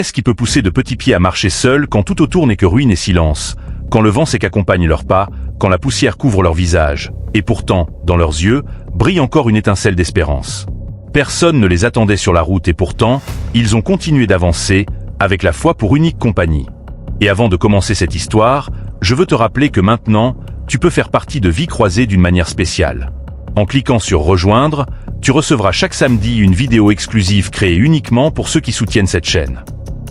qui peut pousser de petits pieds à marcher seuls quand tout autour n'est que ruine et silence, quand le vent c'est qu'accompagne leurs pas, quand la poussière couvre leur visage, et pourtant, dans leurs yeux, brille encore une étincelle d'espérance. Personne ne les attendait sur la route et pourtant, ils ont continué d'avancer, avec la foi pour unique compagnie. Et avant de commencer cette histoire, je veux te rappeler que maintenant, tu peux faire partie de Vie Croisée d'une manière spéciale. En cliquant sur Rejoindre, tu recevras chaque samedi une vidéo exclusive créée uniquement pour ceux qui soutiennent cette chaîne.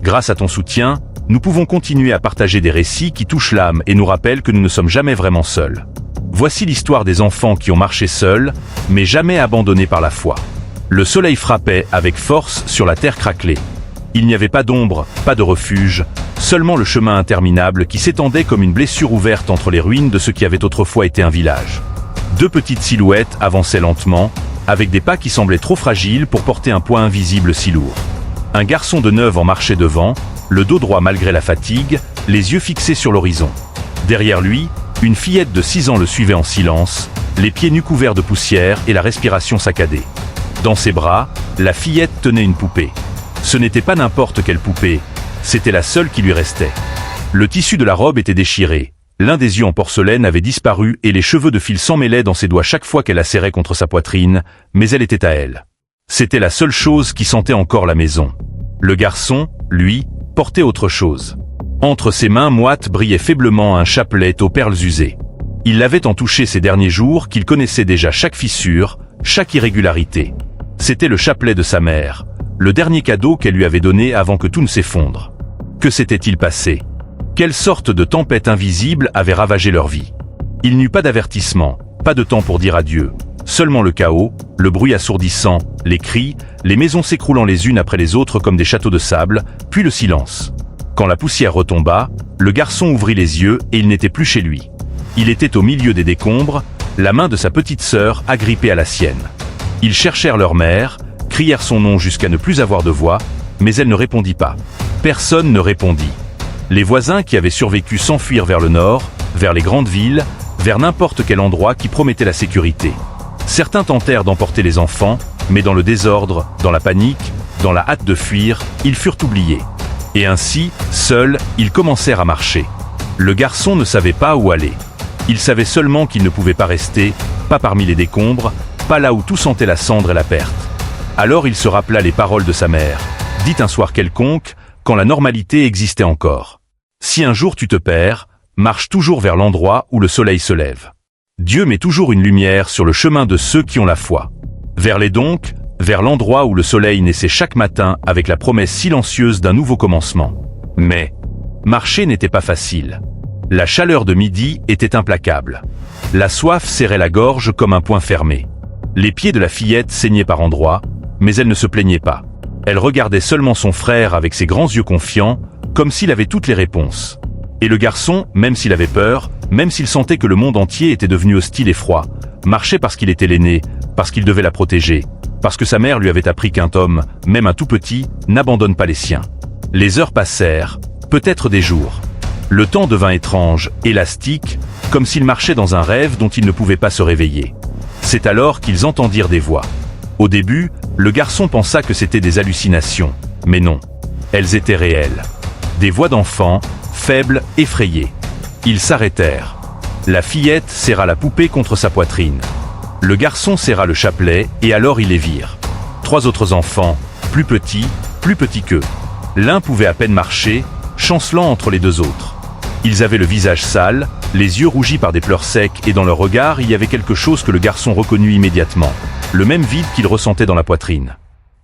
Grâce à ton soutien, nous pouvons continuer à partager des récits qui touchent l'âme et nous rappellent que nous ne sommes jamais vraiment seuls. Voici l'histoire des enfants qui ont marché seuls, mais jamais abandonnés par la foi. Le soleil frappait avec force sur la terre craquelée. Il n'y avait pas d'ombre, pas de refuge, seulement le chemin interminable qui s'étendait comme une blessure ouverte entre les ruines de ce qui avait autrefois été un village. Deux petites silhouettes avançaient lentement, avec des pas qui semblaient trop fragiles pour porter un poids invisible si lourd. Un garçon de 9 ans marchait devant, le dos droit malgré la fatigue, les yeux fixés sur l'horizon. Derrière lui, une fillette de 6 ans le suivait en silence, les pieds nus couverts de poussière et la respiration saccadée. Dans ses bras, la fillette tenait une poupée. Ce n'était pas n'importe quelle poupée, c'était la seule qui lui restait. Le tissu de la robe était déchiré, l'un des yeux en porcelaine avait disparu et les cheveux de fil s'emmêlaient dans ses doigts chaque fois qu'elle la serrait contre sa poitrine, mais elle était à elle. C'était la seule chose qui sentait encore la maison. Le garçon, lui, portait autre chose. Entre ses mains moites brillait faiblement un chapelet aux perles usées. Il l'avait tant touché ces derniers jours qu'il connaissait déjà chaque fissure, chaque irrégularité. C'était le chapelet de sa mère, le dernier cadeau qu'elle lui avait donné avant que tout ne s'effondre. Que s'était-il passé? Quelle sorte de tempête invisible avait ravagé leur vie? Il n'y eut pas d'avertissement, pas de temps pour dire adieu. Seulement le chaos, le bruit assourdissant, les cris, les maisons s'écroulant les unes après les autres comme des châteaux de sable, puis le silence. Quand la poussière retomba, le garçon ouvrit les yeux et il n'était plus chez lui. Il était au milieu des décombres, la main de sa petite sœur agrippée à la sienne. Ils cherchèrent leur mère, crièrent son nom jusqu'à ne plus avoir de voix, mais elle ne répondit pas. Personne ne répondit. Les voisins qui avaient survécu s'enfuirent vers le nord, vers les grandes villes, vers n'importe quel endroit qui promettait la sécurité. Certains tentèrent d'emporter les enfants, mais dans le désordre, dans la panique, dans la hâte de fuir, ils furent oubliés. Et ainsi, seuls, ils commencèrent à marcher. Le garçon ne savait pas où aller. Il savait seulement qu'il ne pouvait pas rester, pas parmi les décombres, pas là où tout sentait la cendre et la perte. Alors il se rappela les paroles de sa mère, dites un soir quelconque, quand la normalité existait encore. Si un jour tu te perds, marche toujours vers l'endroit où le soleil se lève. Dieu met toujours une lumière sur le chemin de ceux qui ont la foi. Vers-les donc, vers l'endroit où le soleil naissait chaque matin avec la promesse silencieuse d'un nouveau commencement. Mais, marcher n'était pas facile. La chaleur de midi était implacable. La soif serrait la gorge comme un poing fermé. Les pieds de la fillette saignaient par endroits, mais elle ne se plaignait pas. Elle regardait seulement son frère avec ses grands yeux confiants, comme s'il avait toutes les réponses. Et le garçon, même s'il avait peur, même s'il sentait que le monde entier était devenu hostile et froid, marchait parce qu'il était l'aîné, parce qu'il devait la protéger, parce que sa mère lui avait appris qu'un homme, même un tout petit, n'abandonne pas les siens. Les heures passèrent, peut-être des jours. Le temps devint étrange, élastique, comme s'il marchait dans un rêve dont il ne pouvait pas se réveiller. C'est alors qu'ils entendirent des voix. Au début, le garçon pensa que c'était des hallucinations, mais non, elles étaient réelles. Des voix d'enfants, faibles, effrayées. Ils s'arrêtèrent. La fillette serra la poupée contre sa poitrine. Le garçon serra le chapelet et alors ils les virent. 3 autres enfants, plus petits qu'eux. L'un pouvait à peine marcher, chancelant entre les 2 autres. Ils avaient le visage sale, les yeux rougis par des pleurs secs et dans leur regard il y avait quelque chose que le garçon reconnut immédiatement. Le même vide qu'il ressentait dans la poitrine.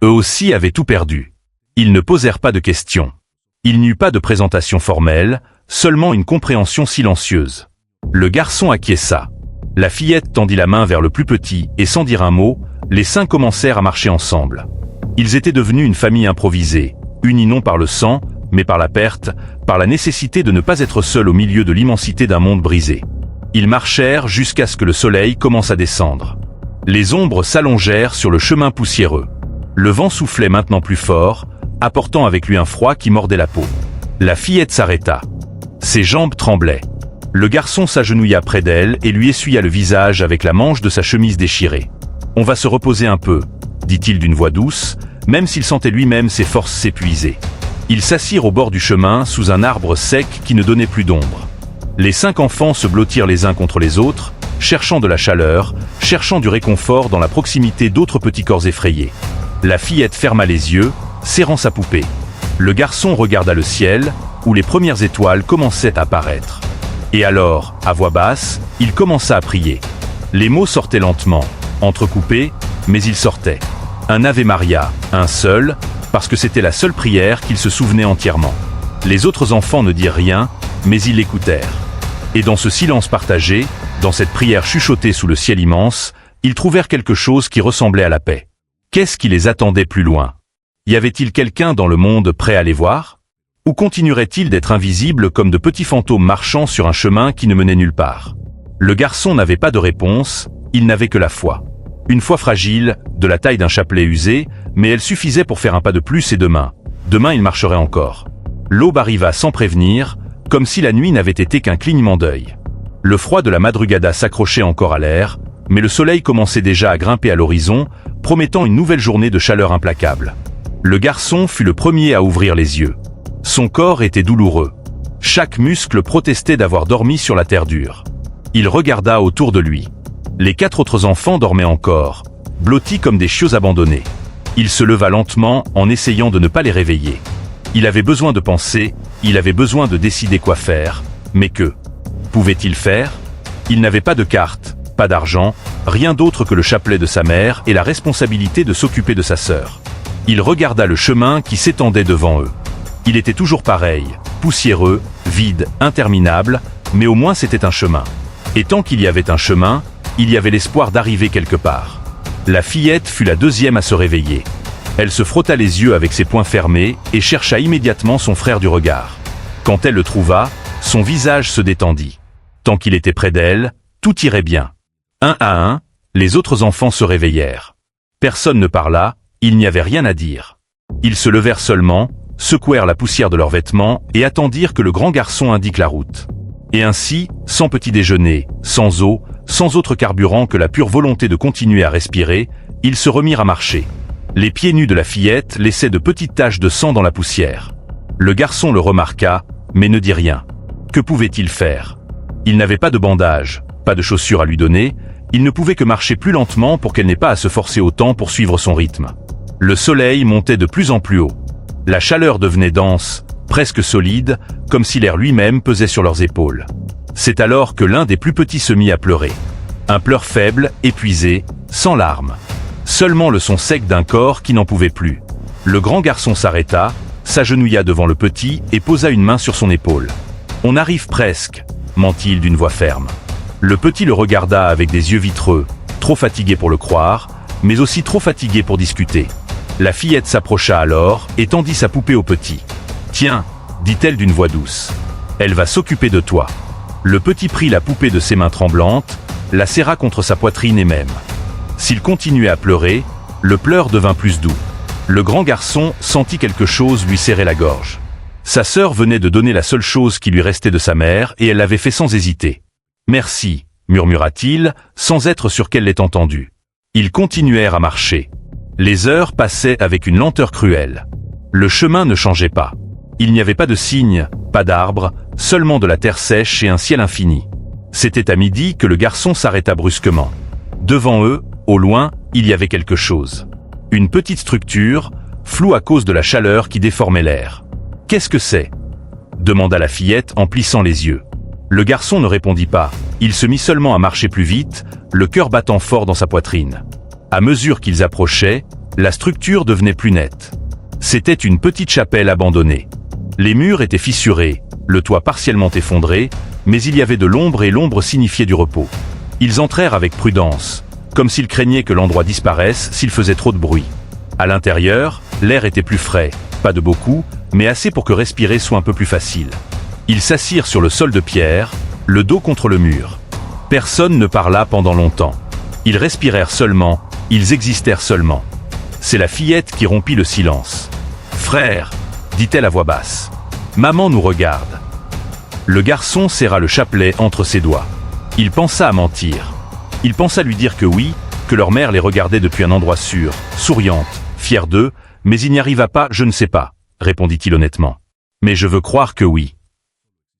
Eux aussi avaient tout perdu. Ils ne posèrent pas de questions. Il n'y eut pas de présentation formelle, seulement une compréhension silencieuse. Le garçon acquiesça. La fillette tendit la main vers le plus petit et sans dire un mot, les 5 commencèrent à marcher ensemble. Ils étaient devenus une famille improvisée, unis non par le sang, mais par la perte, par la nécessité de ne pas être seuls au milieu de l'immensité d'un monde brisé. Ils marchèrent jusqu'à ce que le soleil commence à descendre. Les ombres s'allongèrent sur le chemin poussiéreux. Le vent soufflait maintenant plus fort, apportant avec lui un froid qui mordait la peau. La fillette s'arrêta. Ses jambes tremblaient. Le garçon s'agenouilla près d'elle et lui essuya le visage avec la manche de sa chemise déchirée. « On va se reposer un peu », dit-il d'une voix douce, même s'il sentait lui-même ses forces s'épuiser. Ils s'assirent au bord du chemin sous un arbre sec qui ne donnait plus d'ombre. Les 5 enfants se blottirent les uns contre les autres, cherchant de la chaleur, cherchant du réconfort dans la proximité d'autres petits corps effrayés. La fillette ferma les yeux, serrant sa poupée. Le garçon regarda le ciel, où les premières étoiles commençaient à apparaître. Et alors, à voix basse, il commença à prier. Les mots sortaient lentement, entrecoupés, mais ils sortaient. Un Ave Maria, un seul, parce que c'était la seule prière qu'il se souvenait entièrement. Les autres enfants ne dirent rien, mais ils l'écoutèrent. Et dans ce silence partagé, dans cette prière chuchotée sous le ciel immense, ils trouvèrent quelque chose qui ressemblait à la paix. Qu'est-ce qui les attendait plus loin? Y avait-il quelqu'un dans le monde prêt à les voir? Ou continuerait-il d'être invisible comme de petits fantômes marchant sur un chemin qui ne menait nulle part? Le garçon n'avait pas de réponse, il n'avait que la foi. Une foi fragile, de la taille d'un chapelet usé, mais elle suffisait pour faire un pas de plus et demain il marcherait encore. L'aube arriva sans prévenir, comme si la nuit n'avait été qu'un clignement d'œil. Le froid de la madrugada s'accrochait encore à l'air, mais le soleil commençait déjà à grimper à l'horizon, promettant une nouvelle journée de chaleur implacable. Le garçon fut le premier à ouvrir les yeux. Son corps était douloureux. Chaque muscle protestait d'avoir dormi sur la terre dure. Il regarda autour de lui. Les 4 autres enfants dormaient encore, blottis comme des chiots abandonnés. Il se leva lentement en essayant de ne pas les réveiller. Il avait besoin de penser, il avait besoin de décider quoi faire, mais que pouvait-il faire? Il n'avait pas de carte, pas d'argent, rien d'autre que le chapelet de sa mère et la responsabilité de s'occuper de sa sœur. Il regarda le chemin qui s'étendait devant eux. Il était toujours pareil, poussiéreux, vide, interminable, mais au moins c'était un chemin. Et tant qu'il y avait un chemin, il y avait l'espoir d'arriver quelque part. La fillette fut la deuxième à se réveiller. Elle se frotta les yeux avec ses poings fermés et chercha immédiatement son frère du regard. Quand elle le trouva, son visage se détendit. Tant qu'il était près d'elle, tout irait bien. Un à un, les autres enfants se réveillèrent. Personne ne parla, il n'y avait rien à dire. Ils se levèrent seulement, secouèrent la poussière de leurs vêtements et attendirent que le grand garçon indique la route. Et ainsi, sans petit déjeuner, sans eau, sans autre carburant que la pure volonté de continuer à respirer, ils se remirent à marcher. Les pieds nus de la fillette laissaient de petites taches de sang dans la poussière. Le garçon le remarqua, mais ne dit rien. Que pouvait-il faire? Il n'avait pas de bandage, pas de chaussures à lui donner, il ne pouvait que marcher plus lentement pour qu'elle n'ait pas à se forcer autant pour suivre son rythme. Le soleil montait de plus en plus haut. La chaleur devenait dense, presque solide, comme si l'air lui-même pesait sur leurs épaules. C'est alors que l'un des plus petits se mit à pleurer. Un pleur faible, épuisé, sans larmes. Seulement le son sec d'un corps qui n'en pouvait plus. Le grand garçon s'arrêta, s'agenouilla devant le petit et posa une main sur son épaule. « On arrive presque », ment-il d'une voix ferme. Le petit le regarda avec des yeux vitreux, trop fatigué pour le croire, mais aussi trop fatigué pour discuter. La fillette s'approcha alors et tendit sa poupée au petit. « Tiens », dit-elle d'une voix douce. « Elle va s'occuper de toi. » Le petit prit la poupée de ses mains tremblantes, la serra contre sa poitrine et même. S'il continuait à pleurer, le pleur devint plus doux. Le grand garçon sentit quelque chose lui serrer la gorge. Sa sœur venait de donner la seule chose qui lui restait de sa mère et elle l'avait fait sans hésiter. « Merci », murmura-t-il, sans être sûr qu'elle l'ait entendu. Ils continuèrent à marcher. Les heures passaient avec une lenteur cruelle. Le chemin ne changeait pas. Il n'y avait pas de signes, pas d'arbres, seulement de la terre sèche et un ciel infini. C'était à midi que le garçon s'arrêta brusquement. Devant eux, au loin, il y avait quelque chose. Une petite structure, floue à cause de la chaleur qui déformait l'air. « Qu'est-ce que c'est » demanda la fillette en plissant les yeux. Le garçon ne répondit pas, il se mit seulement à marcher plus vite, le cœur battant fort dans sa poitrine. À mesure qu'ils approchaient, la structure devenait plus nette. C'était une petite chapelle abandonnée. Les murs étaient fissurés, le toit partiellement effondré, mais il y avait de l'ombre et l'ombre signifiait du repos. Ils entrèrent avec prudence, comme s'ils craignaient que l'endroit disparaisse s'il faisait trop de bruit. À l'intérieur, l'air était plus frais, pas de beaucoup, mais assez pour que respirer soit un peu plus facile. Ils s'assirent sur le sol de pierre, le dos contre le mur. Personne ne parla pendant longtemps. Ils respirèrent seulement, ils existèrent seulement. C'est la fillette qui rompit le silence. « Frère !» dit-elle à voix basse. « Maman nous regarde. » Le garçon serra le chapelet entre ses doigts. Il pensa à mentir. Il pensa lui dire que oui, que leur mère les regardait depuis un endroit sûr, souriante, fière d'eux, mais il n'y arriva pas, je ne sais pas, répondit-il honnêtement. Mais je veux croire que oui.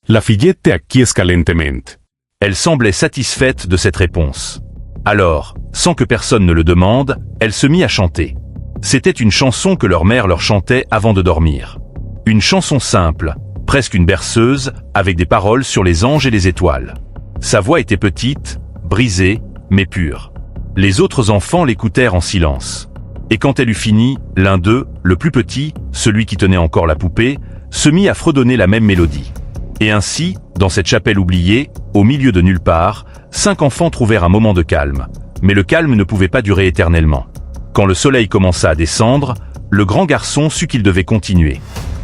La fillette te acquiesce calentemente. Elle semblait satisfaite de cette réponse. Alors, sans que personne ne le demande, elle se mit à chanter. C'était une chanson que leur mère leur chantait avant de dormir. Une chanson simple, presque une berceuse, avec des paroles sur les anges et les étoiles. Sa voix était petite, brisée, mais pure. Les autres enfants l'écoutèrent en silence. Et quand elle eut fini, l'un d'eux, le plus petit, celui qui tenait encore la poupée, se mit à fredonner la même mélodie. Et ainsi, dans cette chapelle oubliée, au milieu de nulle part, 5 enfants trouvèrent un moment de calme. Mais le calme ne pouvait pas durer éternellement. Quand le soleil commença à descendre, le grand garçon sut qu'il devait continuer.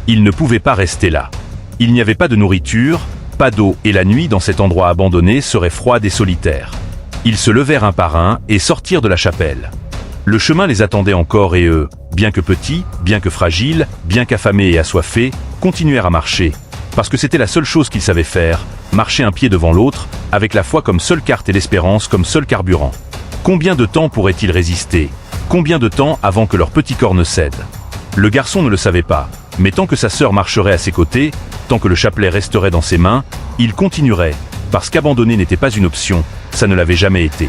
Il ne pouvait pas rester là. Il n'y avait pas de nourriture, pas d'eau, et la nuit dans cet endroit abandonné serait froide et solitaire. Ils se levèrent un par un et sortirent de la chapelle. Le chemin les attendait encore et eux, bien que petits, bien que fragiles, bien qu'affamés et assoiffés, continuèrent à marcher. Parce que c'était la seule chose qu'ils savaient faire, marcher un pied devant l'autre, avec la foi comme seule carte et l'espérance comme seul carburant. Combien de temps pourraient-ils résister? Combien de temps avant que leur petit corps ne cède? Le garçon ne le savait pas, mais tant que sa sœur marcherait à ses côtés, tant que le chapelet resterait dans ses mains, il continuerait, parce qu'abandonner n'était pas une option, ça ne l'avait jamais été.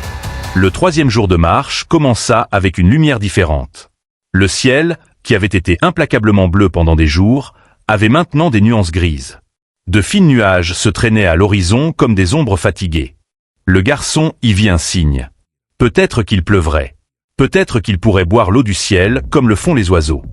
Le 3e jour de marche commença avec une lumière différente. Le ciel, qui avait été implacablement bleu pendant des jours, avait maintenant des nuances grises. De fines nuages se traînaient à l'horizon comme des ombres fatiguées. Le garçon y vit un signe. Peut-être qu'il pleuvrait. Peut-être qu'il pourrait boire l'eau du ciel comme le font les oiseaux.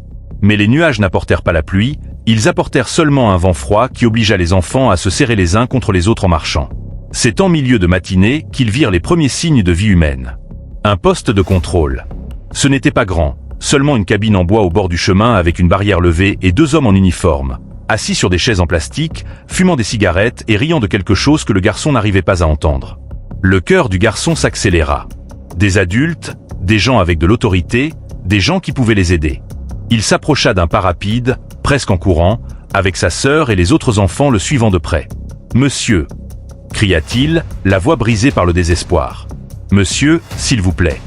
Mais les nuages n'apportèrent pas la pluie, ils apportèrent seulement un vent froid qui obligea les enfants à se serrer les uns contre les autres en marchant. C'est en milieu de matinée qu'ils virent les premiers signes de vie humaine. Un poste de contrôle. Ce n'était pas grand, seulement une cabine en bois au bord du chemin avec une barrière levée et 2 hommes en uniforme, assis sur des chaises en plastique, fumant des cigarettes et riant de quelque chose que le garçon n'arrivait pas à entendre. Le cœur du garçon s'accéléra. Des adultes, des gens avec de l'autorité, des gens qui pouvaient les aider. Il s'approcha d'un pas rapide, presque en courant, avec sa sœur et les autres enfants le suivant de près. « Monsieur !» cria-t-il, la voix brisée par le désespoir. « Monsieur, s'il vous plaît !»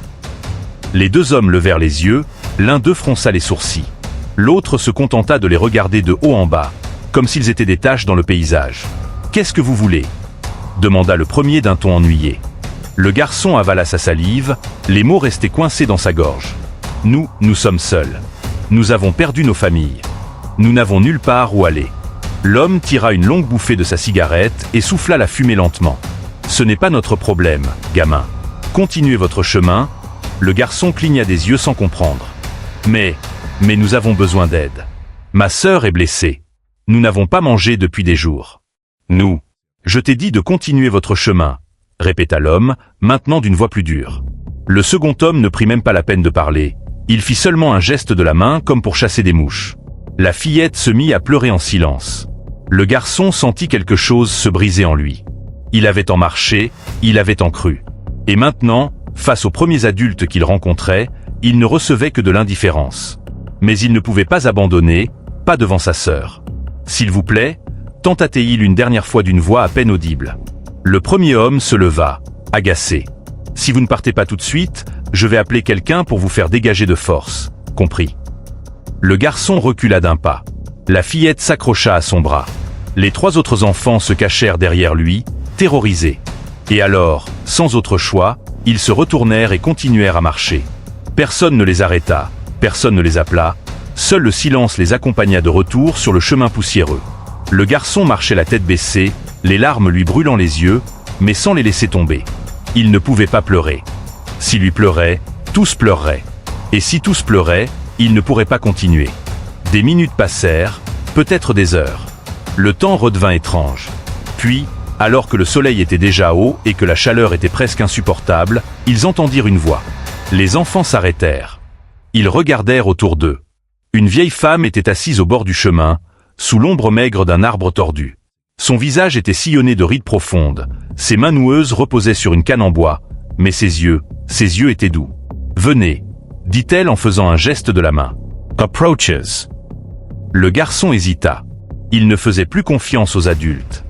Les 2 hommes levèrent les yeux, l'un d'eux fronça les sourcils. L'autre se contenta de les regarder de haut en bas, comme s'ils étaient des taches dans le paysage. « Qu'est-ce que vous voulez ?» demanda le premier d'un ton ennuyé. Le garçon avala sa salive, les mots restaient coincés dans sa gorge. « Nous sommes seuls. Nous avons perdu nos familles. Nous n'avons nulle part où aller. » L'homme tira une longue bouffée de sa cigarette et souffla la fumée lentement. « Ce n'est pas notre problème, gamin. Continuez votre chemin. » Le garçon cligna des yeux sans comprendre. « Mais nous avons besoin d'aide. Ma sœur est blessée. Nous n'avons pas mangé depuis des jours. »« Je t'ai dit de continuer votre chemin, » répéta l'homme, maintenant d'une voix plus dure. Le second homme ne prit même pas la peine de parler. Il fit seulement un geste de la main comme pour chasser des mouches. La fillette se mit à pleurer en silence. Le garçon sentit quelque chose se briser en lui. Il avait tant marché, il avait tant cru. Et maintenant, face aux premiers adultes qu'il rencontrait, il ne recevait que de l'indifférence. Mais il ne pouvait pas abandonner, pas devant sa sœur. « S'il vous plaît » tenta-t-il une dernière fois d'une voix à peine audible. Le premier homme se leva, agacé. « Si vous ne partez pas tout de suite, je vais appeler quelqu'un pour vous faire dégager de force. Compris ?» Le garçon recula d'un pas. La fillette s'accrocha à son bras. Les 3 autres enfants se cachèrent derrière lui, terrorisés. Et alors, sans autre choix, ils se retournèrent et continuèrent à marcher. Personne ne les arrêta, personne ne les appela, seul le silence les accompagna de retour sur le chemin poussiéreux. Le garçon marchait la tête baissée, les larmes lui brûlant les yeux, mais sans les laisser tomber. Il ne pouvait pas pleurer. S'il lui pleurait, tous pleureraient. Et si tous pleuraient, il ne pourrait pas continuer. Des minutes passèrent, peut-être des heures. Le temps redevint étrange. Puis, alors que le soleil était déjà haut et que la chaleur était presque insupportable, ils entendirent une voix. Les enfants s'arrêtèrent. Ils regardèrent autour d'eux. Une vieille femme était assise au bord du chemin, sous l'ombre maigre d'un arbre tordu. Son visage était sillonné de rides profondes, ses mains noueuses reposaient sur une canne en bois, mais ses yeux étaient doux. « Venez » dit-elle en faisant un geste de la main. « Approaches » Le garçon hésita. Il ne faisait plus confiance aux adultes.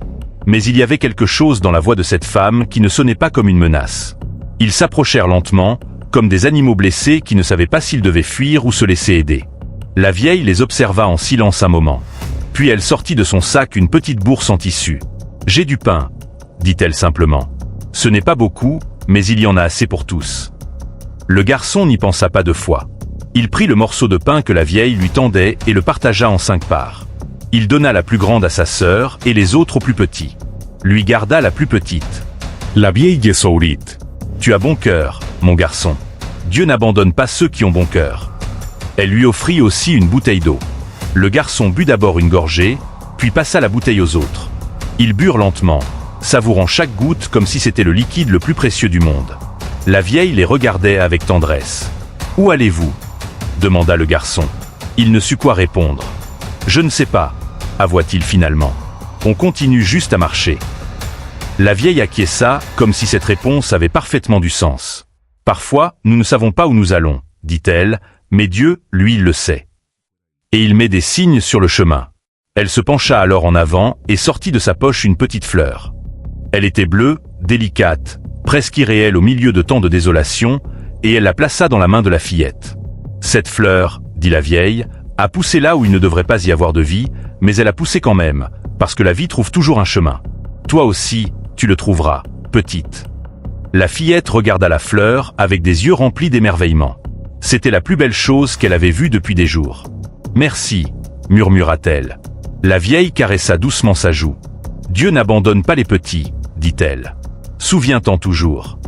Mais il y avait quelque chose dans la voix de cette femme qui ne sonnait pas comme une menace. Ils s'approchèrent lentement, comme des animaux blessés qui ne savaient pas s'ils devaient fuir ou se laisser aider. La vieille les observa en silence un moment. Puis elle sortit de son sac une petite bourse en tissu. « J'ai du pain, » dit-elle simplement. « Ce n'est pas beaucoup, mais il y en a assez pour tous. » Le garçon n'y pensa pas 2 fois. Il prit le morceau de pain que la vieille lui tendait et le partagea en 5 parts. Il donna la plus grande à sa sœur et les autres au plus petit. Lui garda la plus petite. La vieille sourit. « Tu as bon cœur, mon garçon. Dieu n'abandonne pas ceux qui ont bon cœur. » Elle lui offrit aussi une bouteille d'eau. Le garçon but d'abord une gorgée, puis passa la bouteille aux autres. Ils burent lentement, savourant chaque goutte comme si c'était le liquide le plus précieux du monde. La vieille les regardait avec tendresse. « Où allez-vous » demanda le garçon. Il ne sut quoi répondre. « Je ne sais pas » avoua-t-il finalement. « On continue juste à marcher. » La vieille acquiesça, comme si cette réponse avait parfaitement du sens. « Parfois, nous ne savons pas où nous allons, » dit-elle, « mais Dieu, lui, il le sait. Et il met des signes sur le chemin. » Elle se pencha alors en avant et sortit de sa poche une petite fleur. Elle était bleue, délicate, presque irréelle au milieu de tant de désolation, et elle la plaça dans la main de la fillette. « Cette fleur, » dit la vieille, « a poussé là où il ne devrait pas y avoir de vie, mais elle a poussé quand même, parce que la vie trouve toujours un chemin. Toi aussi, tu le trouveras, petite. » La fillette regarda la fleur avec des yeux remplis d'émerveillement. C'était la plus belle chose qu'elle avait vue depuis des jours. « Merci, » murmura-t-elle. La vieille caressa doucement sa joue. « Dieu n'abandonne pas les petits, » dit-elle. « Souviens-t'en toujours. »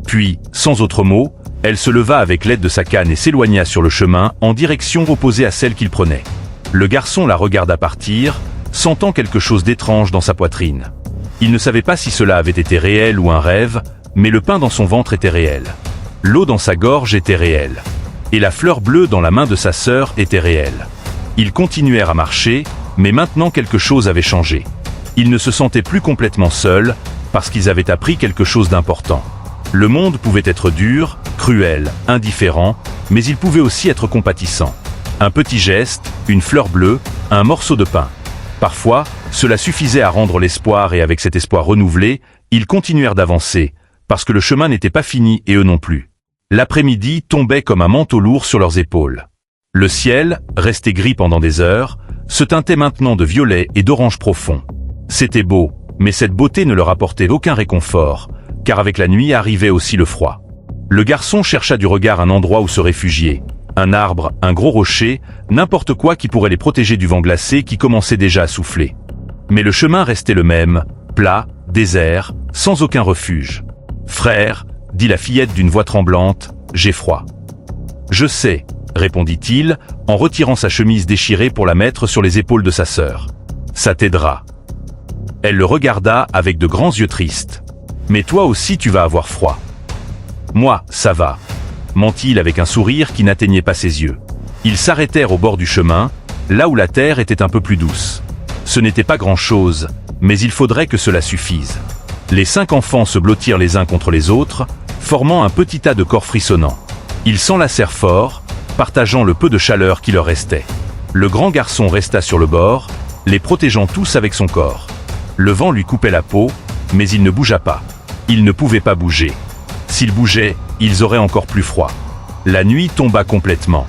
Puis, sans autre mot, elle se leva avec l'aide de sa canne et s'éloigna sur le chemin en direction opposée à celle qu'il prenait. Le garçon la regarda partir, sentant quelque chose d'étrange dans sa poitrine. Il ne savait pas si cela avait été réel ou un rêve, mais le pain dans son ventre était réel. L'eau dans sa gorge était réelle. Et la fleur bleue dans la main de sa sœur était réelle. Ils continuèrent à marcher, mais maintenant quelque chose avait changé. Ils ne se sentaient plus complètement seuls, parce qu'ils avaient appris quelque chose d'important. Le monde pouvait être dur, cruel, indifférent, mais il pouvait aussi être compatissant. Un petit geste, une fleur bleue, un morceau de pain. Parfois, cela suffisait à rendre l'espoir et avec cet espoir renouvelé, ils continuèrent d'avancer, parce que le chemin n'était pas fini et eux non plus. L'après-midi tombait comme un manteau lourd sur leurs épaules. Le ciel, resté gris pendant des heures, se teintait maintenant de violet et d'orange profond. C'était beau, mais cette beauté ne leur apportait aucun réconfort, car avec la nuit arrivait aussi le froid. Le garçon chercha du regard un endroit où se réfugier. Un arbre, un gros rocher, n'importe quoi qui pourrait les protéger du vent glacé qui commençait déjà à souffler. Mais le chemin restait le même, plat, désert, sans aucun refuge. « Frère, » dit la fillette d'une voix tremblante, « j'ai froid. »« Je sais, » répondit-il, en retirant sa chemise déchirée pour la mettre sur les épaules de sa sœur. « Ça t'aidera. » Elle le regarda avec de grands yeux tristes. « Mais toi aussi tu vas avoir froid. »« Moi, ça va. » mentit-il avec un sourire qui n'atteignait pas ses yeux. Ils s'arrêtèrent au bord du chemin, là où la terre était un peu plus douce. Ce n'était pas grand-chose, mais il faudrait que cela suffise. Les 5 enfants se blottirent les uns contre les autres, formant un petit tas de corps frissonnants. Ils s'enlacèrent fort, partageant le peu de chaleur qui leur restait. Le grand garçon resta sur le bord, les protégeant tous avec son corps. Le vent lui coupait la peau, mais il ne bougea pas. Il ne pouvait pas bouger. S'ils bougeaient, ils auraient encore plus froid. La nuit tomba complètement.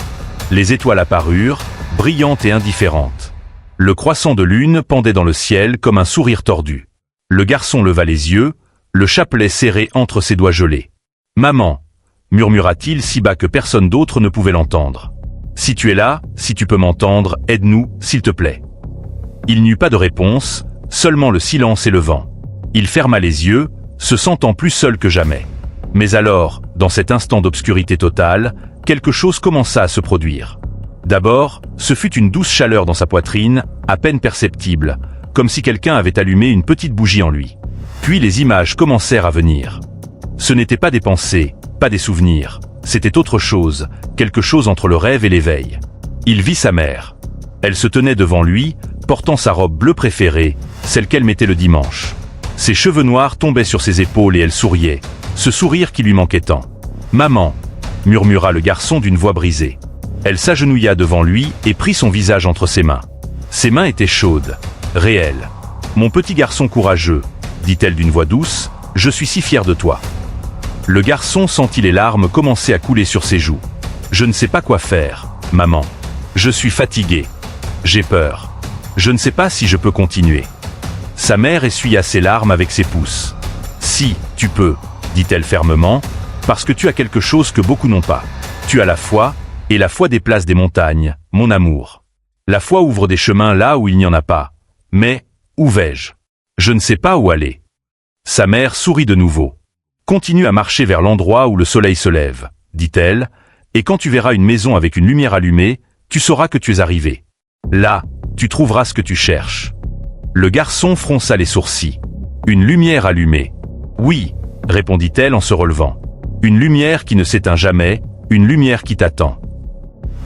Les étoiles apparurent, brillantes et indifférentes. Le croissant de lune pendait dans le ciel comme un sourire tordu. Le garçon leva les yeux, le chapelet serré entre ses doigts gelés. « Maman » murmura-t-il si bas que personne d'autre ne pouvait l'entendre. « Si tu es là, si tu peux m'entendre, aide-nous, s'il te plaît. » Il n'y eut pas de réponse, seulement le silence et le vent. Il ferma les yeux, se sentant plus seul que jamais. Mais alors, dans cet instant d'obscurité totale, quelque chose commença à se produire. D'abord, ce fut une douce chaleur dans sa poitrine, à peine perceptible, comme si quelqu'un avait allumé une petite bougie en lui. Puis les images commencèrent à venir. Ce n'étaient pas des pensées, pas des souvenirs, c'était autre chose, quelque chose entre le rêve et l'éveil. Il vit sa mère. Elle se tenait devant lui, portant sa robe bleue préférée, celle qu'elle mettait le dimanche. Ses cheveux noirs tombaient sur ses épaules et elle souriait, ce sourire qui lui manquait tant. « Maman » murmura le garçon d'une voix brisée. Elle s'agenouilla devant lui et prit son visage entre ses mains. Ses mains étaient chaudes, réelles. « Mon petit garçon courageux » dit-elle d'une voix douce, « je suis si fière de toi. » Le garçon sentit les larmes commencer à couler sur ses joues. « Je ne sais pas quoi faire, maman. » Je suis fatigué. J'ai peur. Je ne sais pas si je peux continuer. Sa mère essuya ses larmes avec ses pouces. Si, tu peux, dit-elle fermement, parce que tu as quelque chose que beaucoup n'ont pas. Tu as la foi, et la foi déplace des montagnes, mon amour. La foi ouvre des chemins là où il n'y en a pas. Mais, où vais-je? Je ne sais pas où aller. Sa mère sourit de nouveau. Continue à marcher vers l'endroit où le soleil se lève, dit-elle, et quand tu verras une maison avec une lumière allumée, tu sauras que tu es arrivé. Là, tu trouveras ce que tu cherches. Le garçon fronça les sourcils. Une lumière allumée. Oui, répondit-elle en se relevant. Une lumière qui ne s'éteint jamais, une lumière qui t'attend.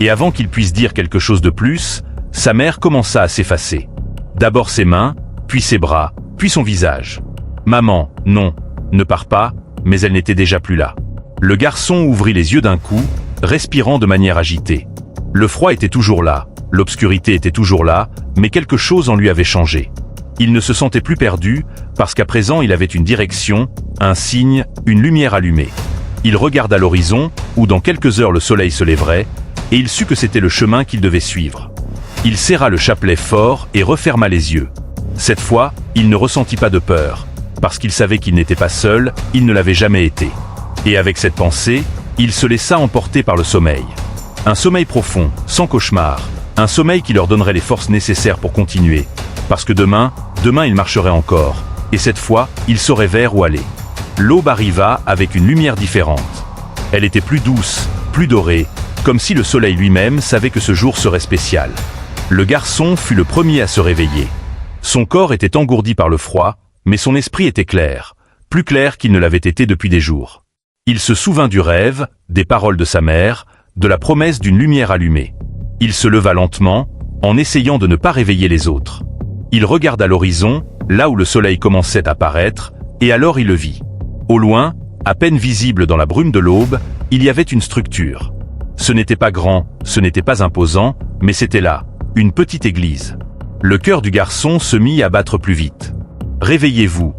Et avant qu'il puisse dire quelque chose de plus, sa mère commença à s'effacer. D'abord ses mains, puis ses bras, puis son visage. Maman, non, ne pars pas, mais elle n'était déjà plus là. Le garçon ouvrit les yeux d'un coup, respirant de manière agitée. Le froid était toujours là, l'obscurité était toujours là, mais quelque chose en lui avait changé. Il ne se sentait plus perdu, parce qu'à présent il avait une direction, un signe, une lumière allumée. Il regarda l'horizon, où dans quelques heures le soleil se lèverait, et il sut que c'était le chemin qu'il devait suivre. Il serra le chapelet fort et referma les yeux. Cette fois, il ne ressentit pas de peur, parce qu'il savait qu'il n'était pas seul, il ne l'avait jamais été. Et avec cette pensée, il se laissa emporter par le sommeil. Un sommeil profond, sans cauchemar, un sommeil qui leur donnerait les forces nécessaires pour continuer, parce que demain il marcherait encore, et cette fois, il saurait vers où aller. L'aube arriva avec une lumière différente. Elle était plus douce, plus dorée, comme si le soleil lui-même savait que ce jour serait spécial. Le garçon fut le premier à se réveiller. Son corps était engourdi par le froid, mais son esprit était clair, plus clair qu'il ne l'avait été depuis des jours. Il se souvint du rêve, des paroles de sa mère, de la promesse d'une lumière allumée. Il se leva lentement, en essayant de ne pas réveiller les autres. Il regarda l'horizon, là où le soleil commençait à paraître, et alors il le vit. Au loin, à peine visible dans la brume de l'aube, il y avait une structure. Ce n'était pas grand, ce n'était pas imposant, mais c'était là, une petite église. Le cœur du garçon se mit à battre plus vite. « Réveillez-vous »,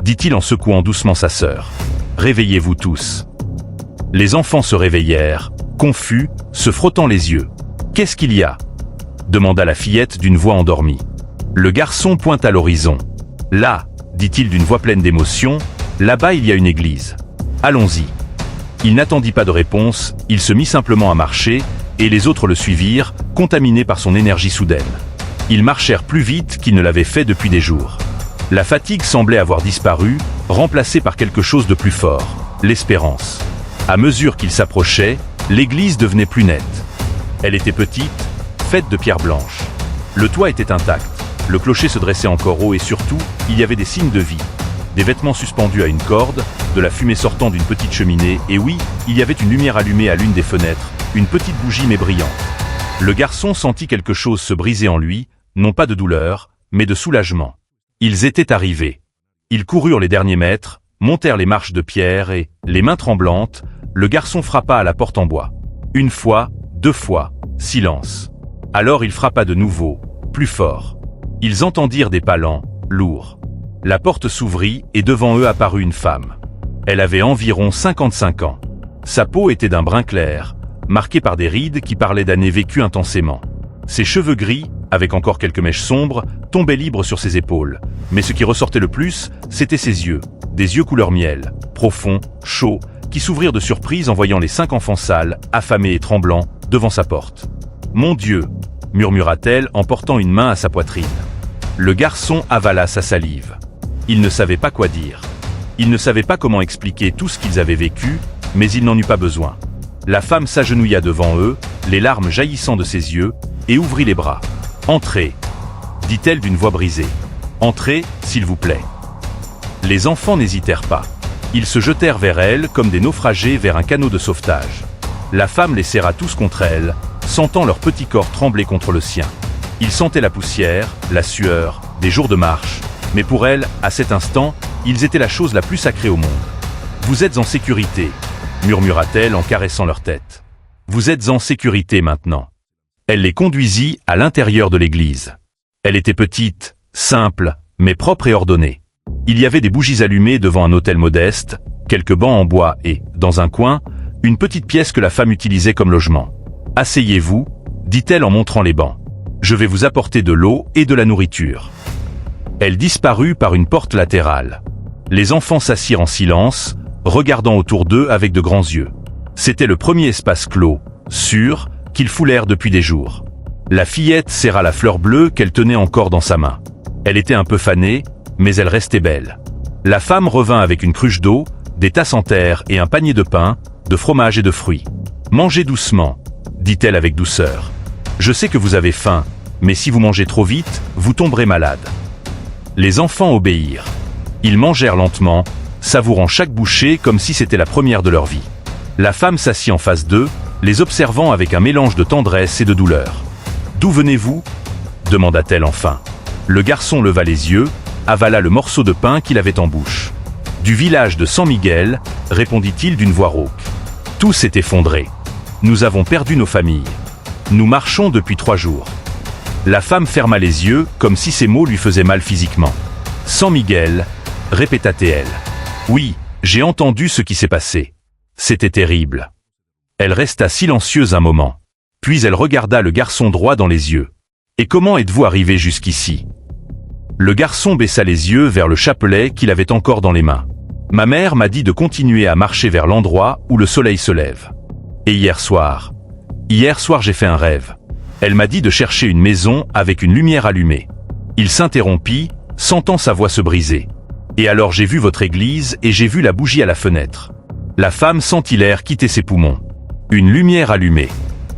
dit-il en secouant doucement sa sœur. « Réveillez-vous tous. » Les enfants se réveillèrent, confus, se frottant les yeux. « Qu'est-ce qu'il y a ?» demanda la fillette d'une voix endormie. Le garçon pointa l'horizon. « Là », dit-il d'une voix pleine d'émotion, « là-bas il y a une église. Allons-y. » Il n'attendit pas de réponse, il se mit simplement à marcher, et les autres le suivirent, contaminés par son énergie soudaine. Ils marchèrent plus vite qu'ils ne l'avaient fait depuis des jours. La fatigue semblait avoir disparu, remplacée par quelque chose de plus fort, l'espérance. À mesure qu'ils s'approchaient, l'église devenait plus nette. Elle était petite, faite de pierres blanches. Le toit était intact, le clocher se dressait encore haut et surtout, il y avait des signes de vie. Des vêtements suspendus à une corde, de la fumée sortant d'une petite cheminée, et oui, il y avait une lumière allumée à l'une des fenêtres, une petite bougie mais brillante. Le garçon sentit quelque chose se briser en lui, non pas de douleur, mais de soulagement. Ils étaient arrivés. Ils coururent les derniers mètres, montèrent les marches de pierre et, les mains tremblantes, le garçon frappa à la porte en bois. Une fois, deux fois, silence. Alors il frappa de nouveau, plus fort. Ils entendirent des pas lents, lourds. La porte s'ouvrit et devant eux apparut une femme. Elle avait environ 55 ans. Sa peau était d'un brun clair, marquée par des rides qui parlaient d'années vécues intensément. Ses cheveux gris, avec encore quelques mèches sombres, tombaient libres sur ses épaules. Mais ce qui ressortait le plus, c'étaient ses yeux. Des yeux couleur miel, profonds, chauds, qui s'ouvrirent de surprise en voyant les 5 enfants sales, affamés et tremblants, devant sa porte. « Mon Dieu !» murmura-t-elle en portant une main à sa poitrine. Le garçon avala sa salive. Il ne savait pas quoi dire. Il ne savait pas comment expliquer tout ce qu'ils avaient vécu, mais il n'en eut pas besoin. La femme s'agenouilla devant eux, les larmes jaillissant de ses yeux, et ouvrit les bras. « Entrez !» dit-elle d'une voix brisée. « Entrez, s'il vous plaît. » Les enfants n'hésitèrent pas. Ils se jetèrent vers elle comme des naufragés vers un canot de sauvetage. La femme les serra tous contre elle, sentant leur petit corps trembler contre le sien. Ils sentaient la poussière, la sueur, des jours de marche, mais pour elle, à cet instant, ils étaient la chose la plus sacrée au monde. « Vous êtes en sécurité », murmura-t-elle en caressant leur tête. « Vous êtes en sécurité maintenant. » Elle les conduisit à l'intérieur de l'église. Elle était petite, simple, mais propre et ordonnée. Il y avait des bougies allumées devant un autel modeste, quelques bancs en bois et, dans un coin, une petite pièce que la femme utilisait comme logement. « Asseyez-vous » dit-elle en montrant les bancs. Je vais vous apporter de l'eau et de la nourriture. Elle disparut par une porte latérale. Les enfants s'assirent en silence, regardant autour d'eux avec de grands yeux. C'était le premier espace clos, sûr, qu'ils foulèrent depuis des jours. La fillette serra la fleur bleue qu'elle tenait encore dans sa main. Elle était un peu fanée, mais elle restait belle. La femme revint avec une cruche d'eau, des tasses en terre et un panier de pain, de fromage et de fruits. « Mangez doucement », dit-elle avec douceur. « Je sais que vous avez faim, mais si vous mangez trop vite, vous tomberez malade. » Les enfants obéirent. Ils mangèrent lentement, savourant chaque bouchée comme si c'était la première de leur vie. La femme s'assit en face d'eux, les observant avec un mélange de tendresse et de douleur. « D'où venez-vous » demanda-t-elle enfin. Le garçon leva les yeux, avala le morceau de pain qu'il avait en bouche. « Du village de San Miguel » répondit-il d'une voix rauque. Tout s'est effondré. Nous avons perdu nos familles. Nous marchons depuis 3 jours. La femme ferma les yeux comme si ces mots lui faisaient mal physiquement. « San Miguel » répéta-t-elle. « Oui, j'ai entendu ce qui s'est passé. C'était terrible. » Elle resta silencieuse un moment. Puis elle regarda le garçon droit dans les yeux. « Et comment êtes-vous arrivé jusqu'ici » Le garçon baissa les yeux vers le chapelet qu'il avait encore dans les mains. « Ma mère m'a dit de continuer à marcher vers l'endroit où le soleil se lève. Et hier soir j'ai fait un rêve. Elle m'a dit de chercher une maison avec une lumière allumée. » Il s'interrompit, sentant sa voix se briser. « Et alors j'ai vu votre église et j'ai vu la bougie à la fenêtre. » La femme sentit l'air quitter ses poumons. Une lumière allumée.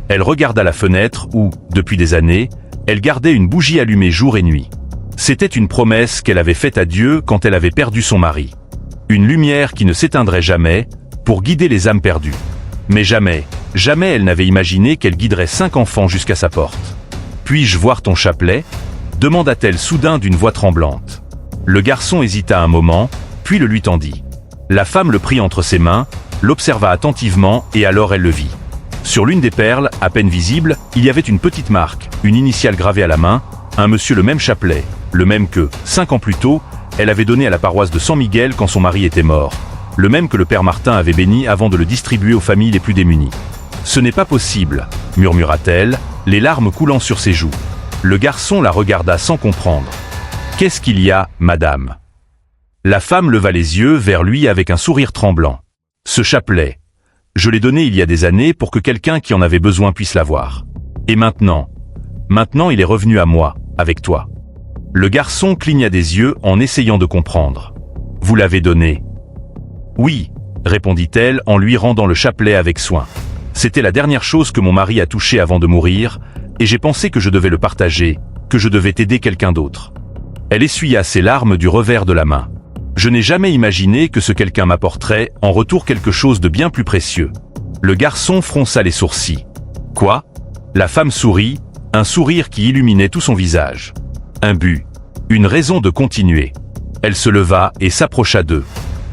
Elle regarda la fenêtre où, depuis des années, elle gardait une bougie allumée jour et nuit. C'était une promesse qu'elle avait faite à Dieu quand elle avait perdu son mari. Une lumière qui ne s'éteindrait jamais, pour guider les âmes perdues. Mais jamais, jamais elle n'avait imaginé qu'elle guiderait 5 enfants jusqu'à sa porte. « Puis-je voir ton chapelet » demanda-t-elle soudain d'une voix tremblante. Le garçon hésita un moment, puis le lui tendit. La femme le prit entre ses mains, l'observa attentivement et alors elle le vit. Sur l'une des perles, à peine visible, il y avait une petite marque, une initiale gravée à la main, un monsieur le même chapelet, le même que, 5 ans plus tôt, elle avait donné à la paroisse de San Miguel quand son mari était mort, le même que le père Martin avait béni avant de le distribuer aux familles les plus démunies. « Ce n'est pas possible », murmura-t-elle, les larmes coulant sur ses joues. Le garçon la regarda sans comprendre. « Qu'est-ce qu'il y a, madame ?» La femme leva les yeux vers lui avec un sourire tremblant. « Ce chapelet, je l'ai donné il y a des années pour que quelqu'un qui en avait besoin puisse l'avoir. Et maintenant il est revenu à moi, avec toi. » Le garçon cligna des yeux en essayant de comprendre. « Vous l'avez donné ?» ?»« Oui, » répondit-elle en lui rendant le chapelet avec soin. « C'était la dernière chose que mon mari a touchée avant de mourir, et j'ai pensé que je devais le partager, que je devais aider quelqu'un d'autre. » Elle essuya ses larmes du revers de la main. « Je n'ai jamais imaginé que ce quelqu'un m'apporterait en retour quelque chose de bien plus précieux. » Le garçon fronça les sourcils. « Quoi ?» La femme sourit, un sourire qui illuminait tout son visage. Un but, une raison de continuer. Elle se leva et s'approcha d'eux.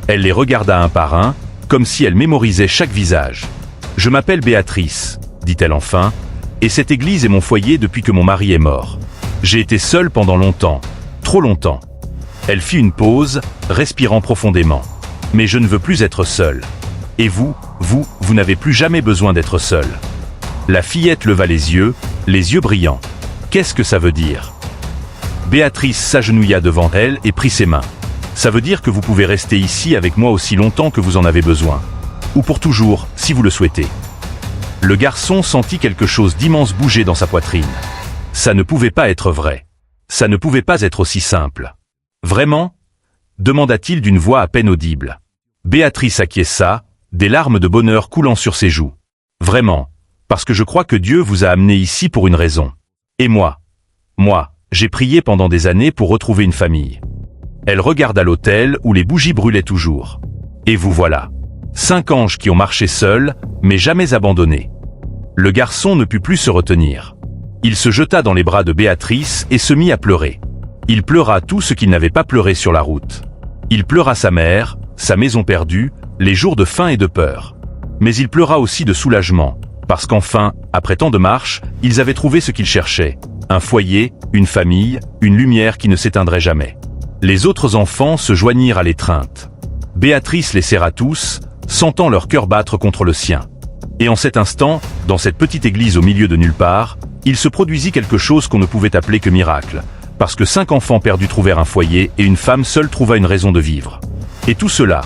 Elle les regarda un par un, comme si elle mémorisait chaque visage. « Je m'appelle Béatrice, » dit-elle enfin, « et cette église est mon foyer depuis que mon mari est mort. J'ai été seule pendant longtemps, trop longtemps. » Elle fit une pause, respirant profondément. « Mais je ne veux plus être seule. Et vous n'avez plus jamais besoin d'être seule. » La fillette leva les yeux brillants. « Qu'est-ce que ça veut dire ?» Béatrice s'agenouilla devant elle et prit ses mains. « Ça veut dire que vous pouvez rester ici avec moi aussi longtemps que vous en avez besoin. Ou pour toujours, si vous le souhaitez. » Le garçon sentit quelque chose d'immense bouger dans sa poitrine. Ça ne pouvait pas être vrai. Ça ne pouvait pas être aussi simple. « Vraiment » demanda-t-il d'une voix à peine audible. Béatrice acquiesça, des larmes de bonheur coulant sur ses joues. « Vraiment, parce que je crois que Dieu vous a amené ici pour une raison. Et moi, j'ai prié pendant des années pour retrouver une famille. » Elle regarda l'autel où les bougies brûlaient toujours. « Et vous voilà. 5 anges qui ont marché seuls, mais jamais abandonnés. » Le garçon ne put plus se retenir. Il se jeta dans les bras de Béatrice et se mit à pleurer. Il pleura tout ce qu'il n'avait pas pleuré sur la route. Il pleura sa mère, sa maison perdue, les jours de faim et de peur. Mais il pleura aussi de soulagement, parce qu'enfin, après tant de marches, ils avaient trouvé ce qu'ils cherchaient. Un foyer, une famille, une lumière qui ne s'éteindrait jamais. Les autres enfants se joignirent à l'étreinte. Béatrice les serra tous, sentant leur cœur battre contre le sien. Et en cet instant, dans cette petite église au milieu de nulle part, il se produisit quelque chose qu'on ne pouvait appeler que miracle, parce que 5 enfants perdus trouvèrent un foyer et une femme seule trouva une raison de vivre. Et tout cela,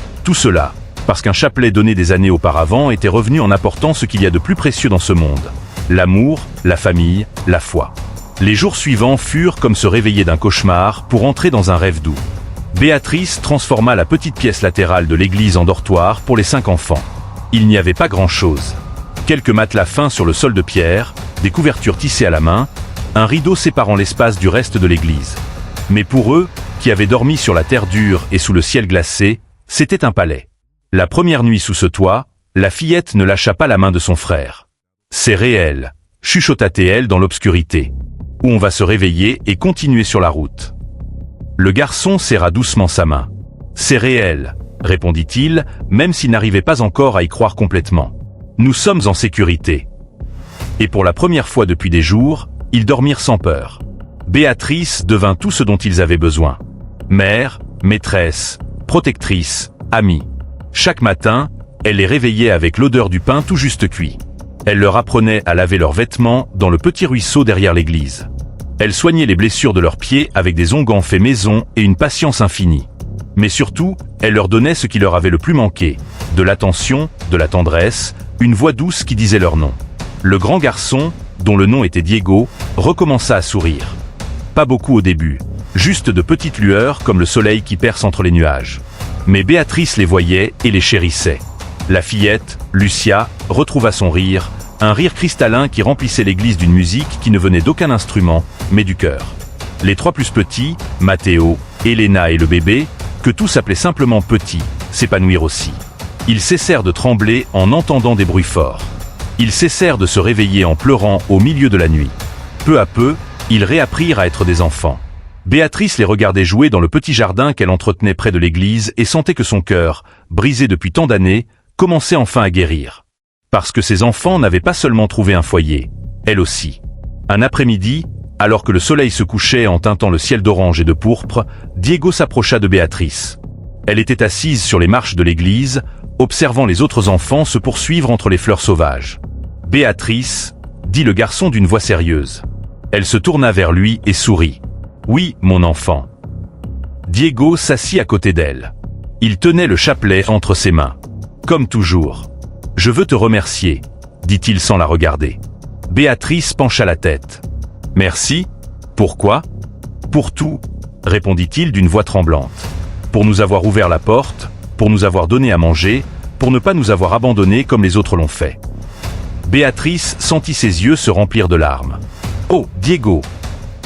parce qu'un chapelet donné des années auparavant était revenu en apportant ce qu'il y a de plus précieux dans ce monde: l'amour, la famille, la foi. Les jours suivants furent comme se réveiller d'un cauchemar pour entrer dans un rêve doux. Béatrice transforma la petite pièce latérale de l'église en dortoir pour les 5 enfants. Il n'y avait pas grand-chose. Quelques matelas fins sur le sol de pierre, des couvertures tissées à la main, un rideau séparant l'espace du reste de l'église. Mais pour eux, qui avaient dormi sur la terre dure et sous le ciel glacé, c'était un palais. La première nuit sous ce toit, la fillette ne lâcha pas la main de son frère. « C'est réel », chuchota-t-elle dans l'obscurité. « Où on va se réveiller et continuer sur la route. » Le garçon serra doucement sa main. « C'est réel », répondit-il, même s'il n'arrivait pas encore à y croire complètement. « Nous sommes en sécurité. » Et pour la première fois depuis des jours, ils dormirent sans peur. Béatrice devint tout ce dont ils avaient besoin. Mère, maîtresse, protectrice, amie. Chaque matin, elle les réveillait avec l'odeur du pain tout juste cuit. Elle leur apprenait à laver leurs vêtements dans le petit ruisseau derrière l'église. Elle soignait les blessures de leurs pieds avec des onguents faits maison et une patience infinie. Mais surtout, elle leur donnait ce qui leur avait le plus manqué: de l'attention, de la tendresse, une voix douce qui disait leur nom. Le grand garçon, dont le nom était Diego, recommença à sourire. Pas beaucoup au début, juste de petites lueurs comme le soleil qui perce entre les nuages. Mais Béatrice les voyait et les chérissait. La fillette, Lucia, retrouva son rire, un rire cristallin qui remplissait l'église d'une musique qui ne venait d'aucun instrument, mais du cœur. Les 3 plus petits, Matteo, Elena et le bébé, que tous appelaient simplement Petit, s'épanouirent aussi. Ils cessèrent de trembler en entendant des bruits forts. Ils cessèrent de se réveiller en pleurant au milieu de la nuit. Peu à peu, ils réapprirent à être des enfants. Béatrice les regardait jouer dans le petit jardin qu'elle entretenait près de l'église et sentait que son cœur, brisé depuis tant d'années, commençait enfin à guérir. Parce que ses enfants n'avaient pas seulement trouvé un foyer, elle aussi. Un après-midi, alors que le soleil se couchait en teintant le ciel d'orange et de pourpre, Diego s'approcha de Béatrice. Elle était assise sur les marches de l'église, observant les autres enfants se poursuivre entre les fleurs sauvages. « Béatrice », dit le garçon d'une voix sérieuse. Elle se tourna vers lui et sourit. « Oui, mon enfant. » Diego s'assit à côté d'elle. Il tenait le chapelet entre ses mains. « Comme toujours. Je veux te remercier, » dit-il sans la regarder. Béatrice pencha la tête. « Merci. Pourquoi ? » ?»« Pour tout, » répondit-il d'une voix tremblante. « Pour nous avoir ouvert la porte, pour nous avoir donné à manger, pour ne pas nous avoir abandonnés comme les autres l'ont fait. » Béatrice sentit ses yeux se remplir de larmes. « Oh, Diego !»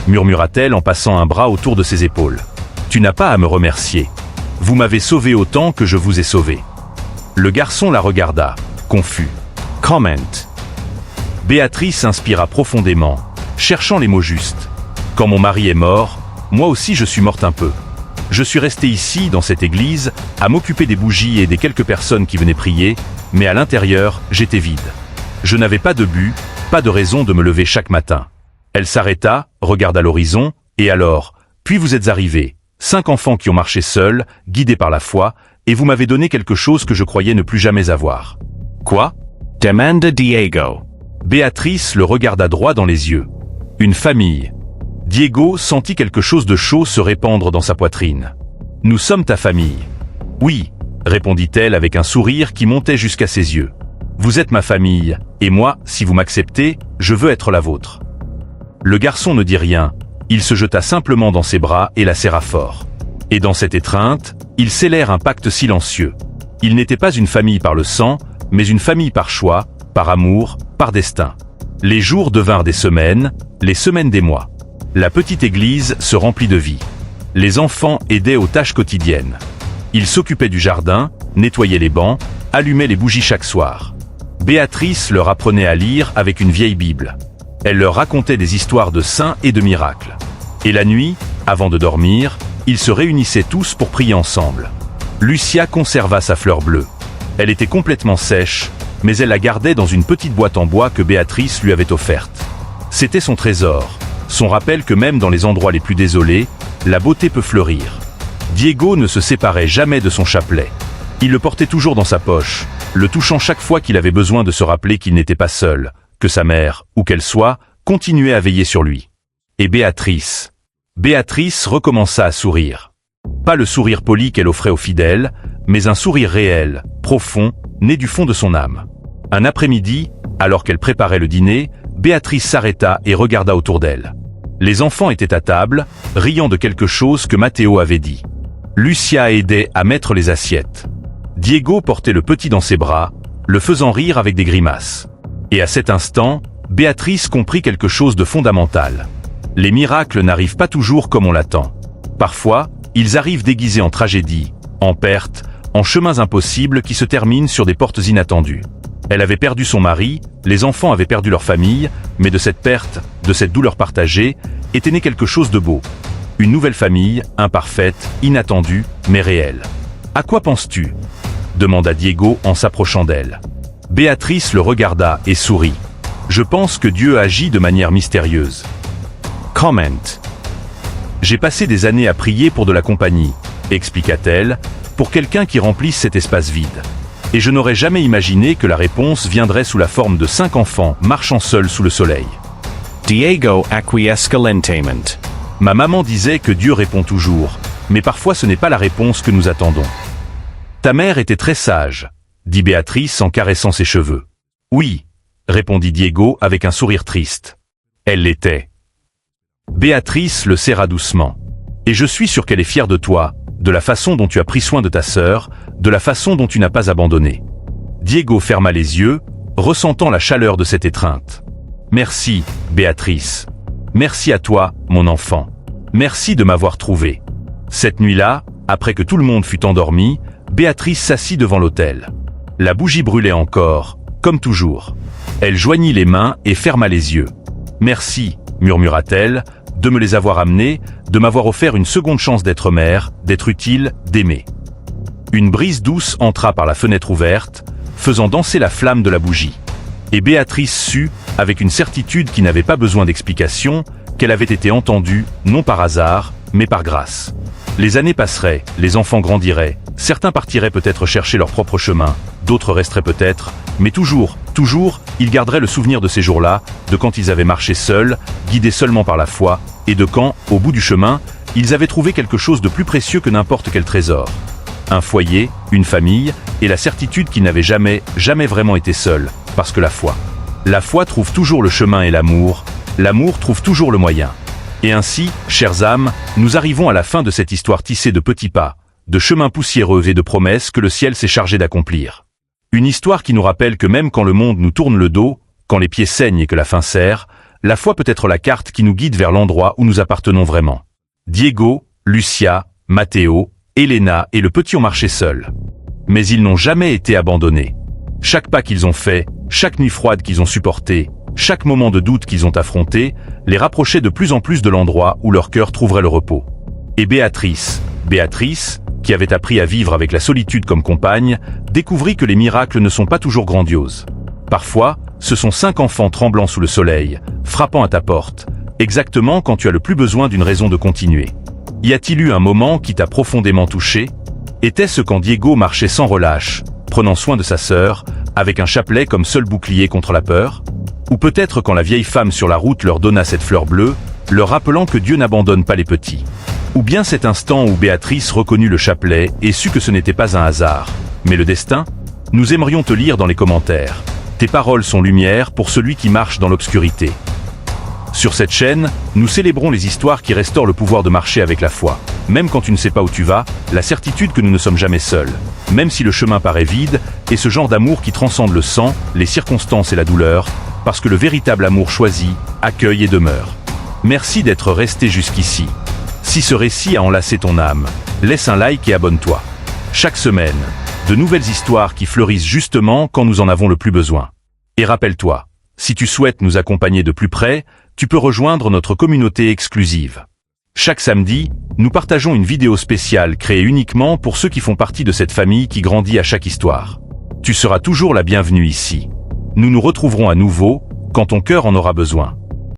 murmura-t-elle en passant un bras autour de ses épaules. « Tu n'as pas à me remercier. Vous m'avez sauvé autant que je vous ai sauvé. » Le garçon la regarda, confus. « Comment ?» Béatrice inspira profondément, cherchant les mots justes. « Quand mon mari est mort, moi aussi je suis morte un peu. Je suis restée ici, dans cette église, à m'occuper des bougies et des quelques personnes qui venaient prier, mais à l'intérieur, j'étais vide. Je n'avais pas de but, pas de raison de me lever chaque matin. » Elle s'arrêta, regarda l'horizon, et alors, puis vous êtes arrivés, 5 enfants qui ont marché seuls, guidés par la foi, et vous m'avez donné quelque chose que je croyais ne plus jamais avoir. « Quoi ?» demanda Diego. Béatrice le regarda droit dans les yeux. « Une famille. » Diego sentit quelque chose de chaud se répandre dans sa poitrine. « Nous sommes ta famille. »« Oui, » répondit-elle avec un sourire qui montait jusqu'à ses yeux. « Vous êtes ma famille, et moi, si vous m'acceptez, je veux être la vôtre. » Le garçon ne dit rien, il se jeta simplement dans ses bras et la serra fort. Et dans cette étreinte, ils scellèrent un pacte silencieux. Ils n'étaient pas une famille par le sang, mais une famille par choix, par amour, par destin. Les jours devinrent des semaines, les semaines des mois. La petite église se remplit de vie. Les enfants aidaient aux tâches quotidiennes. Ils s'occupaient du jardin, nettoyaient les bancs, allumaient les bougies chaque soir. Béatrice leur apprenait à lire avec une vieille Bible. Elle leur racontait des histoires de saints et de miracles. Et la nuit, avant de dormir, ils se réunissaient tous pour prier ensemble. Lucia conserva sa fleur bleue. Elle était complètement sèche, mais elle la gardait dans une petite boîte en bois que Béatrice lui avait offerte. C'était son trésor, son rappel que même dans les endroits les plus désolés, la beauté peut fleurir. Diego ne se séparait jamais de son chapelet. Il le portait toujours dans sa poche, le touchant chaque fois qu'il avait besoin de se rappeler qu'il n'était pas seul, que sa mère, où qu'elle soit, continuait à veiller sur lui. Et Béatrice recommença à sourire. Pas le sourire poli qu'elle offrait aux fidèles, mais un sourire réel, profond, né du fond de son âme. Un après-midi, alors qu'elle préparait le dîner, Béatrice s'arrêta et regarda autour d'elle. Les enfants étaient à table, riant de quelque chose que Matteo avait dit. Lucia aidait à mettre les assiettes. Diego portait le petit dans ses bras, le faisant rire avec des grimaces. Et à cet instant, Béatrice comprit quelque chose de fondamental. Les miracles n'arrivent pas toujours comme on l'attend. Parfois, ils arrivent déguisés en tragédie, en perte, en chemins impossibles qui se terminent sur des portes inattendues. Elle avait perdu son mari, les enfants avaient perdu leur famille, mais de cette perte, de cette douleur partagée, était né quelque chose de beau. Une nouvelle famille, imparfaite, inattendue, mais réelle. « À quoi penses-tu » demanda Diego en s'approchant d'elle. Béatrice le regarda et sourit. « Je pense que Dieu agit de manière mystérieuse. » Comment. J'ai passé des années à prier pour de la compagnie, expliqua-t-elle, pour quelqu'un qui remplisse cet espace vide. Et je n'aurais jamais imaginé que la réponse viendrait sous la forme de 5 enfants marchant seuls sous le soleil. Diego acquiesce lentamente. Ma maman disait que Dieu répond toujours, mais parfois ce n'est pas la réponse que nous attendons. Ta mère était très sage, dit Béatrice en caressant ses cheveux. Oui, répondit Diego avec un sourire triste. Elle l'était. Béatrice le serra doucement. Et je suis sûr qu'elle est fière de toi, de la façon dont tu as pris soin de ta sœur, de la façon dont tu n'as pas abandonné. Diego ferma les yeux, ressentant la chaleur de cette étreinte. Merci, Béatrice. Merci à toi, mon enfant. Merci de m'avoir trouvé. Cette nuit-là, après que tout le monde fut endormi, Béatrice s'assit devant l'autel. La bougie brûlait encore, comme toujours. Elle joignit les mains et ferma les yeux. Merci, murmura-t-elle, de me les avoir amenés, de m'avoir offert une seconde chance d'être mère, d'être utile, d'aimer. Une brise douce entra par la fenêtre ouverte, faisant danser la flamme de la bougie. Et Béatrice sut, avec une certitude qui n'avait pas besoin d'explication, qu'elle avait été entendue, non par hasard, mais par grâce. Les années passeraient, les enfants grandiraient, certains partiraient peut-être chercher leur propre chemin, d'autres resteraient peut-être, mais toujours, ils garderaient le souvenir de ces jours-là, de quand ils avaient marché seuls, guidés seulement par la foi, et de quand, au bout du chemin, ils avaient trouvé quelque chose de plus précieux que n'importe quel trésor. Un foyer, une famille, et la certitude qu'ils n'avaient jamais vraiment été seuls, parce que la foi trouve toujours le chemin et l'amour trouve toujours le moyen. Et ainsi, chères âmes, nous arrivons à la fin de cette histoire tissée de petits pas, de chemins poussiéreux et de promesses que le ciel s'est chargé d'accomplir. Une histoire qui nous rappelle que même quand le monde nous tourne le dos, quand les pieds saignent et que la faim serre, la foi peut être la carte qui nous guide vers l'endroit où nous appartenons vraiment. Diego, Lucia, Matteo, Elena et le petit ont marché seuls. Mais ils n'ont jamais été abandonnés. Chaque pas qu'ils ont fait, chaque nuit froide qu'ils ont supportée, chaque moment de doute qu'ils ont affronté, les rapprochait de plus en plus de l'endroit où leur cœur trouverait le repos. Et Béatrice, qui avait appris à vivre avec la solitude comme compagne, découvrit que les miracles ne sont pas toujours grandioses. Parfois, ce sont 5 enfants tremblants sous le soleil, frappant à ta porte, exactement quand tu as le plus besoin d'une raison de continuer. Y a-t-il eu un moment qui t'a profondément touché? Était-ce quand Diego marchait sans relâche, prenant soin de sa sœur, avec un chapelet comme seul bouclier contre la peur? Ou peut-être quand la vieille femme sur la route leur donna cette fleur bleue, leur rappelant que Dieu n'abandonne pas les petits? Ou bien cet instant où Béatrice reconnut le chapelet et sut que ce n'était pas un hasard, mais le destin? Nous aimerions te lire dans les commentaires. Tes paroles sont lumière pour celui qui marche dans l'obscurité. Sur cette chaîne, nous célébrons les histoires qui restaurent le pouvoir de marcher avec la foi. Même quand tu ne sais pas où tu vas, la certitude que nous ne sommes jamais seuls. Même si le chemin paraît vide, et ce genre d'amour qui transcende le sang, les circonstances et la douleur, parce que le véritable amour choisit, accueille et demeure. Merci d'être resté jusqu'ici. Si ce récit a enlacé ton âme, laisse un like et abonne-toi. Chaque semaine, de nouvelles histoires qui fleurissent justement quand nous en avons le plus besoin. Et rappelle-toi, si tu souhaites nous accompagner de plus près, tu peux rejoindre notre communauté exclusive. Chaque samedi, nous partageons une vidéo spéciale créée uniquement pour ceux qui font partie de cette famille qui grandit à chaque histoire. Tu seras toujours la bienvenue ici. Nous nous retrouverons à nouveau, quand ton cœur en aura besoin.